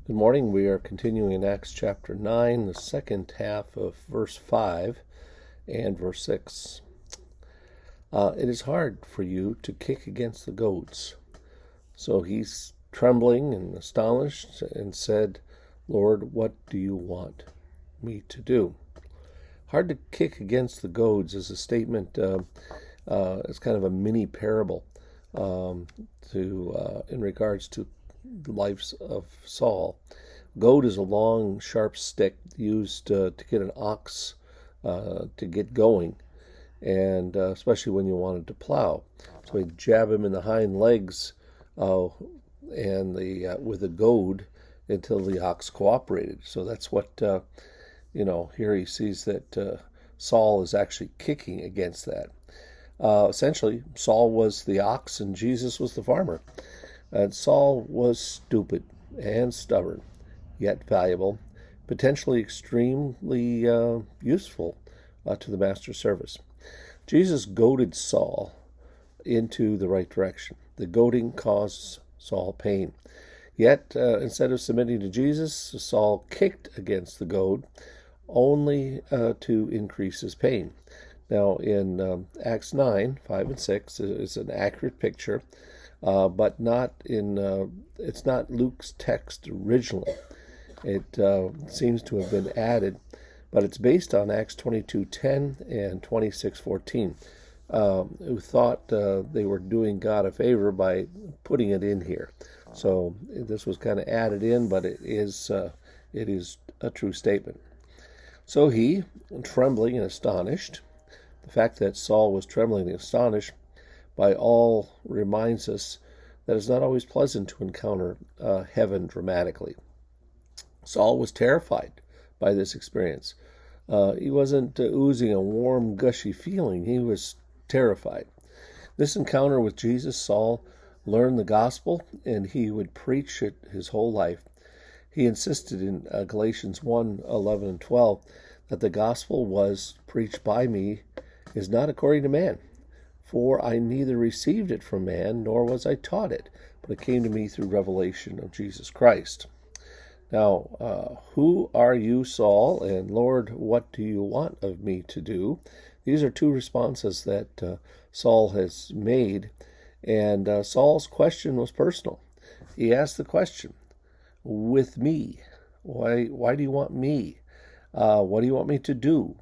Good morning. We are continuing in Acts chapter 9, the second half of verse 5 and verse 6. It is hard for you to kick against the goads. So he's trembling and astonished and said, Lord, what do you want me to do? Hard to kick against the goads is a statement, it's kind of a mini parable in regards to the lives of Saul. Goad is a long, sharp stick used to get an ox to get going, and especially when you wanted to plow. So he'd jab him in the hind legs and with a goad until the ox cooperated. So that's what, here he sees that Saul is actually kicking against that. Essentially, Saul was the ox and Jesus was the farmer. And Saul was stupid and stubborn, yet valuable, potentially extremely useful to the master's service. Jesus goaded Saul into the right direction. The goading caused Saul pain. Yet, instead of submitting to Jesus, Saul kicked against the goad, only to increase his pain. Now, in Acts 9, 5 and 6 is an accurate picture, but it's not Luke's text originally. It seems to have been added, but it's based on Acts 22:10 and 26:14, who thought they were doing God a favor by putting it in here. So this was kind of added in, but it is a true statement. So he, trembling and astonished, the fact that Saul was trembling and astonished by all reminds us that it's not always pleasant to encounter heaven dramatically. Saul was terrified by this experience. He wasn't oozing a warm, gushy feeling. He was terrified. This encounter with Jesus, Saul learned the gospel, and he would preach it his whole life. He insisted in Galatians 1, 11 and 12 that the gospel was preached by me is not according to man. For I neither received it from man, nor was I taught it, but it came to me through revelation of Jesus Christ. Now, who are you, Saul? And Lord, what do you want of me to do? These are two responses that Saul has made. And Saul's question was personal. He asked the question, with me? Why do you want me? What do you want me to do?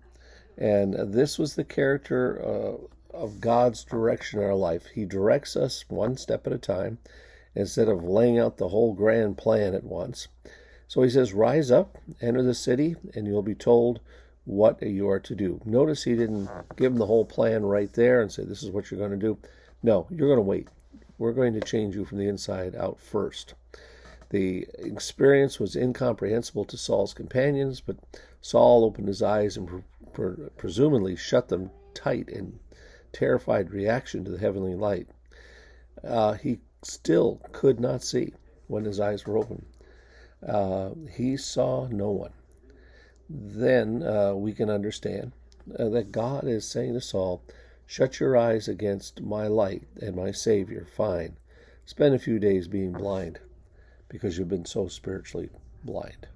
And this was the character of God's direction in our life. He directs us one step at a time instead of laying out the whole grand plan at once. So he says, rise up, enter the city, and you'll be told what you are to do. Notice he didn't give him the whole plan right there and say, this is what you're going to do. No, you're going to wait. We're going to change you from the inside out first. The experience was incomprehensible to Saul's companions, but Saul opened his eyes and presumably shut them tight in terrified reaction to the heavenly light. He still could not see when his eyes were open. He saw no one. Then we can understand that God is saying to Saul, shut your eyes against my light and my Savior. Fine. Spend a few days being blind because you've been so spiritually blind.